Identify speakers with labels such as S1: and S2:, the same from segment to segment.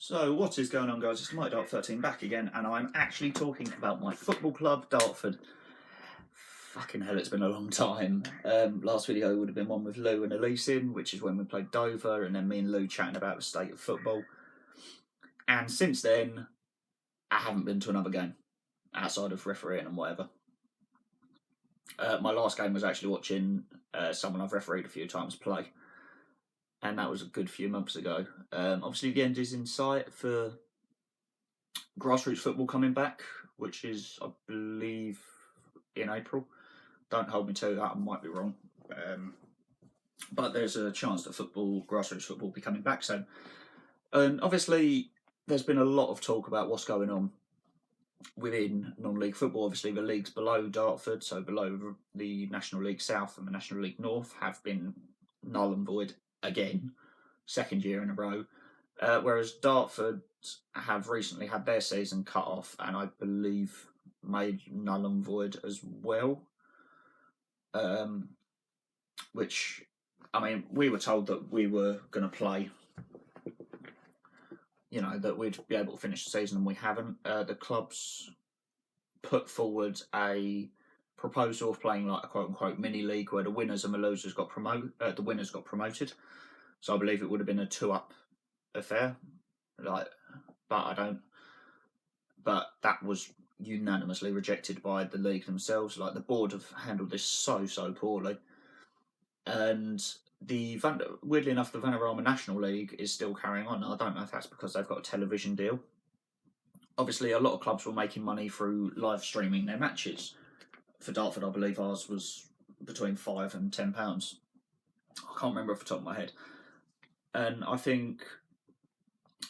S1: So what is going on, guys? It's my Dartford back again, and I'm actually talking about my football club, Dartford. Fucking hell, it's been a long time. Last video would have been one with Lou and Elise in, which is when we played Dover, and then me and Lou chatting about the state of football. And since then, I haven't been to another game, outside of refereeing and whatever. My last game was actually watching someone I've refereed a few times play. And that was a good few months ago. Obviously, the end is in sight for grassroots football coming back, which is, I believe, in April. Don't hold me to that, I might be wrong. But there's a chance that grassroots football will be coming back soon. And obviously, there's been a lot of talk about what's going on within non-league football. Obviously, the leagues below Dartford, so below the National League South and the National League North, have been null and void again, second year in a row. Whereas Dartford have recently had their season cut off and I believe made null and void as well. Which, I mean, we were told that we were going to play, that we'd be able to finish the season, and we haven't. The club's put forward a proposal of playing like a quote-unquote mini-league where the winners and the losers got promoted. The winners got promoted. So I believe it would have been a 2-up affair. But that was unanimously rejected by the league themselves. Like, the board have handled this so poorly. And weirdly enough, the Vanarama National League is still carrying on. I don't know if that's because they've got a television deal. Obviously, a lot of clubs were making money through live streaming their matches. For Dartford, I believe ours was between £5 and £10. I can't remember off the top of my head. And I think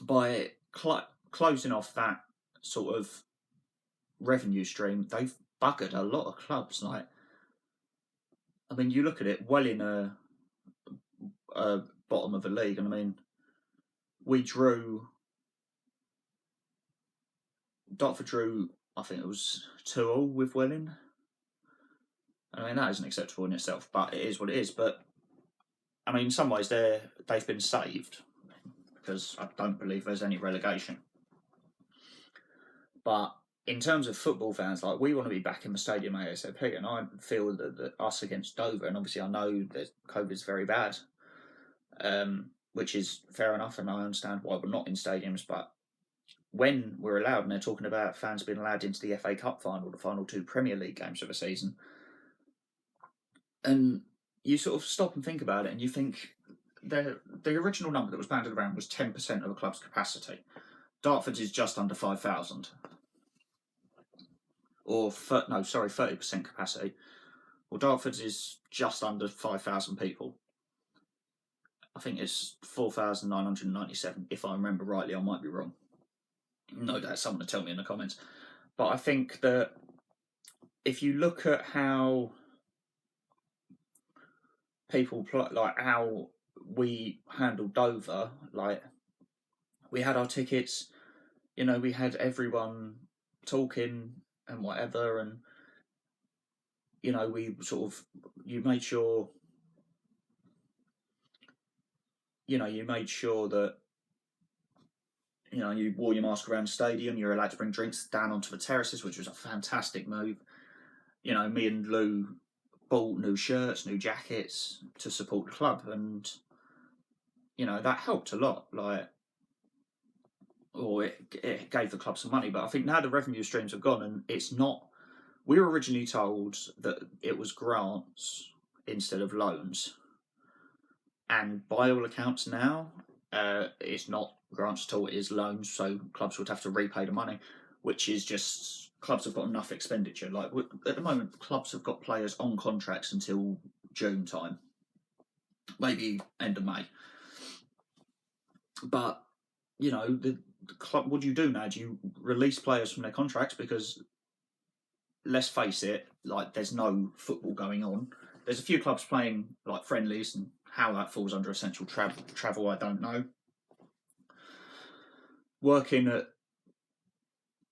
S1: by closing off that sort of revenue stream, they've buggered a lot of clubs. Like, I mean, you look at it, well in a bottom of the league, and I mean, Dartford drew, I think it was 2-2 with Welling. I mean, that isn't acceptable in itself, but it is what it is. But, I mean, in some ways, they've been saved, because I don't believe there's any relegation. But in terms of football fans, like, we want to be back in the stadium ASAP, and I feel that us against Dover, and obviously I know that COVID's very bad, which is fair enough, and I understand why we're not in stadiums, but when we're allowed, and they're talking about fans being allowed into the FA Cup final, the final 2 Premier League games of the season, and you sort of stop and think about it, and you think the original number that was banded around was 10% of a club's capacity. Dartford's is just under 5,000. 30% capacity. Well, Dartford's is just under 5,000 people. I think it's 4,997, if I remember rightly. I might be wrong. No doubt someone will tell me in the comments. But I think that if you look at how people play, like how we handled Dover, like, we had our tickets, we had everyone talking and whatever, and we sort of, you made sure that you wore your mask around the stadium. You're allowed to bring drinks down onto the terraces, which was a fantastic move. Me and Lou bought new shirts, new jackets to support the club, and that helped a lot. It gave the club some money, but I think now the revenue streams have gone, and it's not. We were originally told that it was grants instead of loans, and by all accounts now, it's not grants at all. It is loans, so clubs would have to repay the money, which is just, clubs have got enough expenditure. Like, at the moment, clubs have got players on contracts until June time, maybe end of May. But the club, what do you do now? Do you release players from their contracts? Because, let's face it, like, there's no football going on. There's a few clubs playing like friendlies, and how that falls under essential travel, I don't know. Working at,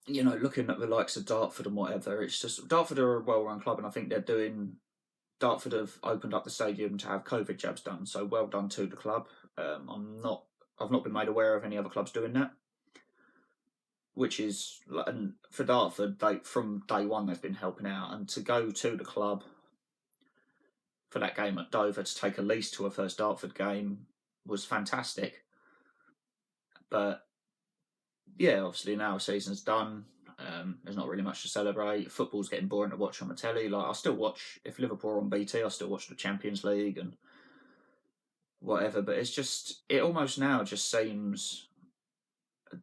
S1: looking at the likes of Dartford and whatever, it's just, Dartford are a well-run club, and I think Dartford have opened up the stadium to have COVID jabs done, so well done to the club. I've not been made aware of any other clubs doing that. which is, and for Dartford, from day one they've been helping out, and to go to the club for that game at Dover to take a lease to a first Dartford game was fantastic. But yeah, obviously now season's done. There's not really much to celebrate. Football's getting boring to watch on the telly. Like, I still watch, if Liverpool are on BT, I still watch the Champions League and whatever. But it's just, it almost now just seems,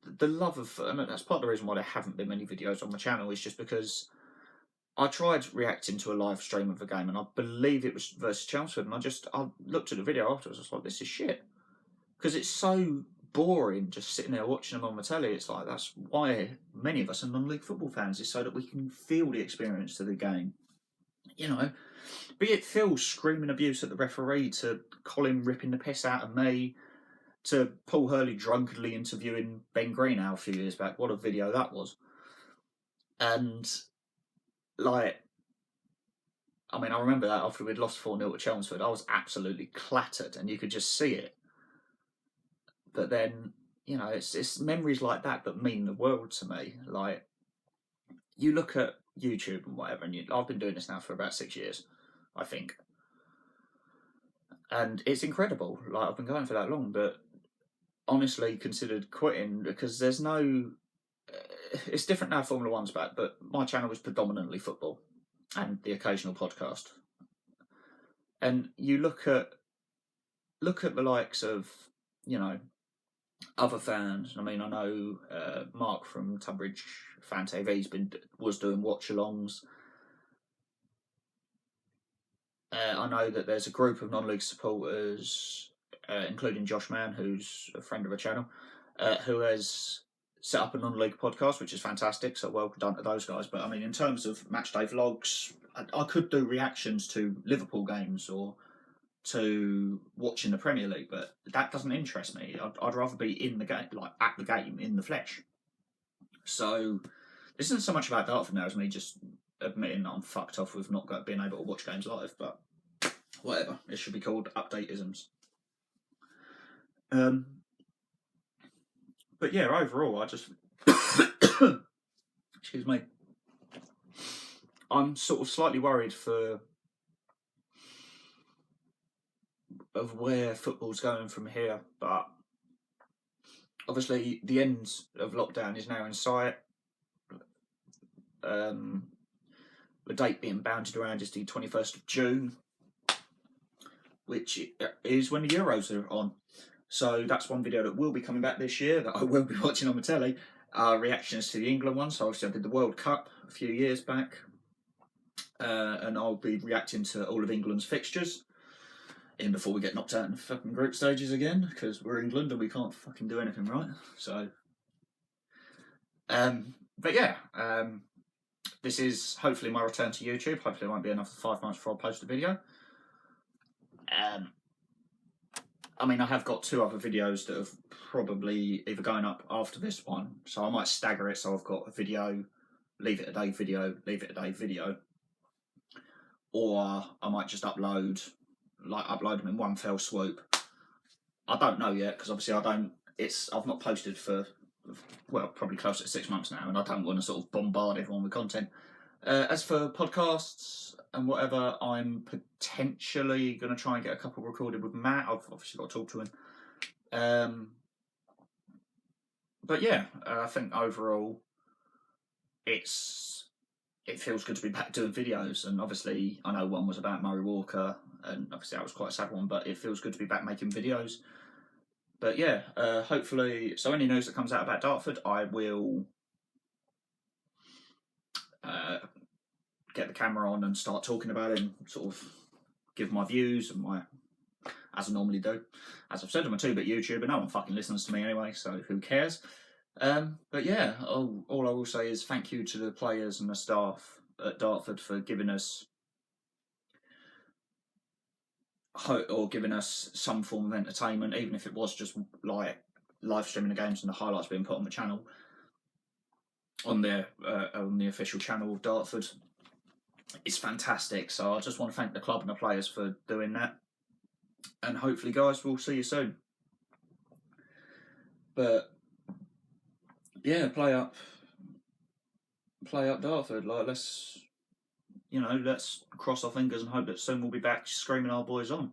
S1: the love of, and that's part of the reason why there haven't been many videos on my channel, is just because I tried reacting to a live stream of a game, and I believe it was versus Chelmsford, and I looked at the video afterwards, I was like, this is shit. Because it's so boring just sitting there watching them on the telly. It's like, that's why many of us are non-league football fans, is so that we can feel the experience of the game. You know, be it Phil screaming abuse at the referee, to Colin ripping the piss out of me, to Paul Hurley drunkenly interviewing Ben Greenhow a few years back. What a video that was. And, like, I mean, I remember that after we'd lost 4-0 at Chelmsford, I was absolutely clattered, and you could just see it. But then, you know, it's memories like that that mean the world to me. Like, you look at YouTube and whatever, and I've been doing this now for about 6 years, I think. And it's incredible. Like, I've been going for that long, but honestly considered quitting, because there's no... It's different now, Formula One's back, but my channel was predominantly football and the occasional podcast. And you look at the likes of, you know, other fans. I mean, I know Mark from Tunbridge Fan TV was doing watch-alongs. I know that there's a group of non-league supporters, including Josh Mann, who's a friend of the channel, who has set up a non-league podcast, which is fantastic, so well done to those guys. But I mean, in terms of matchday vlogs, I could do reactions to Liverpool games or to watching the Premier League, but that doesn't interest me. I'd rather be in the game, like at the game, in the flesh. So this isn't so much about Dartford now as me just admitting that I'm fucked off with not being able to watch games live, but whatever. It should be called Updateisms. But yeah, overall, I just... Excuse me. I'm sort of slightly worried of where football's going from here, but obviously the end of lockdown is now in sight. The date being bounded around is the 21st of June, which is when the Euros are on. So that's one video that will be coming back this year that I will be watching on the telly. Reactions to the England one. So obviously I did the World Cup a few years back, and I'll be reacting to all of England's fixtures in before we get knocked out in the fucking group stages again, because we're England and we can't fucking do anything right. So, but yeah, this is hopefully my return to YouTube. Hopefully it won't be enough for 5 months before I post a video. I mean, I have got 2 other videos that have probably either going up after this one, so I might stagger it, so I've got a video, leave it a day video, leave it a day video, or I might just upload them in one fell swoop. I don't know yet, because obviously I've not posted for, well, probably close to 6 months now, and I don't want to sort of bombard everyone with content. As for podcasts and whatever, I'm potentially going to try and get a couple recorded with Matt. I've obviously got to talk to him. But yeah, I think overall it feels good to be back doing videos. And obviously I know one was about Murray Walker, and obviously that was quite a sad one, but it feels good to be back making videos. But yeah, hopefully, so any news that comes out about Dartford, I will get the camera on and start talking about it, and sort of give my views and as I normally do. As I've said, I'm a 2-bit YouTuber, no one fucking listens to me anyway, so who cares? But yeah, all I will say is thank you to the players and the staff at Dartford for giving us some form of entertainment, even if it was just like live streaming the games and the highlights being put on the channel, on the official channel of Dartford. It's fantastic, so I just want to thank the club and the players for doing that, and hopefully guys, we'll see you soon. But yeah, play up Dartford. Like, let's cross our fingers and hope that soon we'll be back screaming our boys on.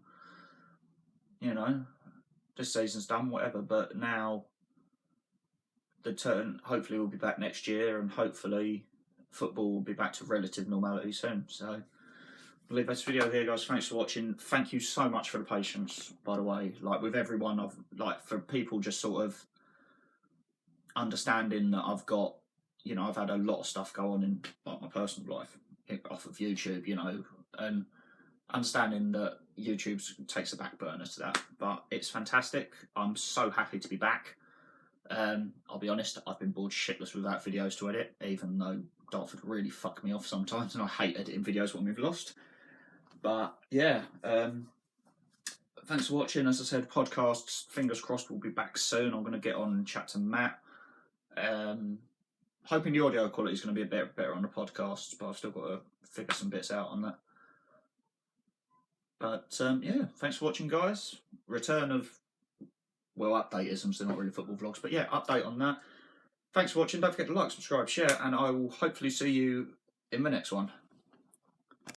S1: This season's done, whatever, but now the turn, hopefully we'll be back next year, and hopefully football will be back to relative normality soon. So I'll leave this video here, guys. Thanks for watching. Thank you so much for the patience, by the way. Like, with everyone, for people just sort of understanding that I've had a lot of stuff go on in like my personal life off of YouTube, and understanding that YouTube takes a back burner to that. But it's fantastic. I'm so happy to be back. I'll be honest, I've been bored shitless without videos to edit, even though Dartford really fuck me off sometimes, and I hate editing videos when we've lost. But yeah, thanks for watching. As I said, podcasts, fingers crossed, we'll be back soon. I'm going to get on and chat to Matt. Hoping the audio quality is going to be a bit better on the podcasts, but I've still got to figure some bits out on that. But yeah, thanks for watching, guys. Return of, updateisms, they're not really football vlogs, but yeah, update on that. Thanks for watching. Don't forget to like, subscribe, share, and I will hopefully see you in the next one.